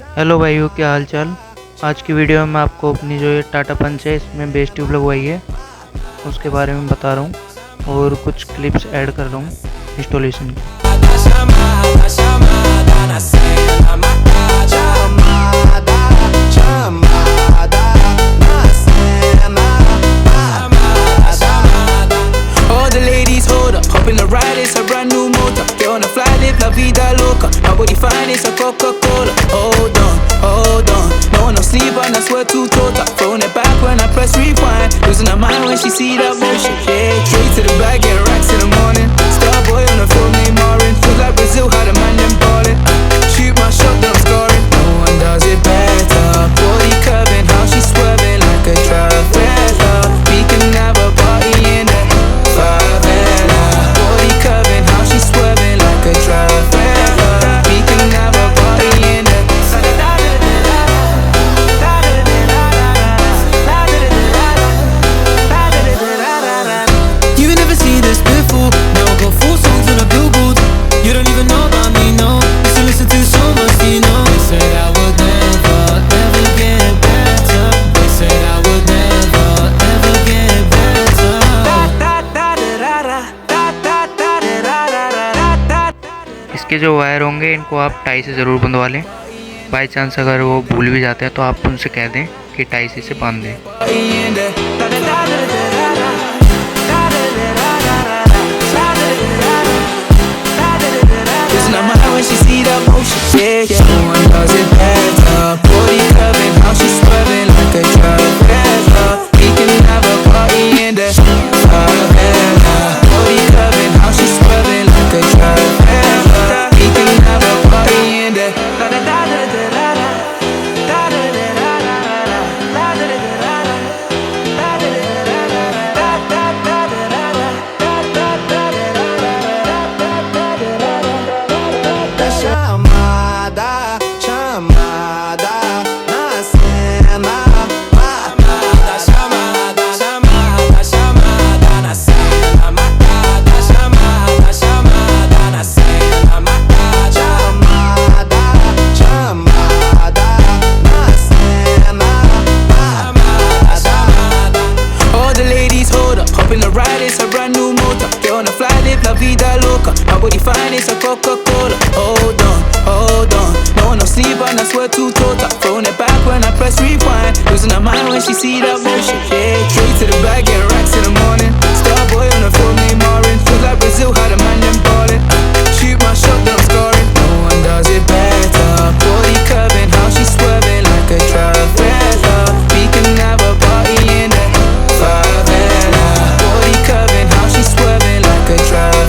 Hello भाइयों, क्या हाल चाल। आज की वीडियो में मैं आपको अपनी जो ये टाटा पंच है इसमें बेस ट्यूब लगवाई है उसके बारे में बता रहा हूँ और कुछ क्लिप्स ऐड कर रहा हूँ इंस्टॉलेशन की। Nobody find it's a Coca-Cola. Hold on. No one no sleep and I swear too total. Throwing it back when I press rewind. Losing her mind when she see that motion. Yeah, straight to the bag, get racks in the morning. Starboy on the phone named Marin. Feel like Brazil, how the man them ballin'. Shoot my shot, then I'm scoring. No one does it better. Body curving, how she swerving like a Travella. We can have a party in the favela. Body curving, how she swerving like a Travella. इसके जो wire होंगे इनको आप tie से ज़रूर बंधवा लें। By chance अगर वो भूल भी जाते हैं तो आप उनसे कह दें कि टाई से इसे बांध दें। Nobody find it's a Coca-Cola. Hold on. No one no sleep and I swear too total. Throwing it back when I press rewind. Losing her mind when she see that motion. Yeah, straight to the bag, get racks in the morning. Starboy on the phone named Marin. Feel like Brazil, how the man them ballin'. Shoot my shot, then I'm scoring. No one does it better. Body curving, how she swerving like a Travella. We can have a party in the favela. Body curving, how she swerving like a Travella.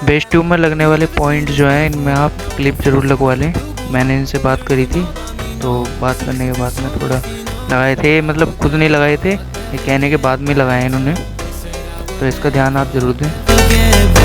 Base tube में लगने वाले point जो हैं इनमें आप clip ज़रूर लगवा लें। मैंने इनसे बात करी थी तो बात करने के बाद में थोड़ा लगाए थे, मतलब खुद नहीं लगाए थे, ये कहने के बाद में लगाए इन्होंने, तो इसका ध्यान आप ज़रूर दें।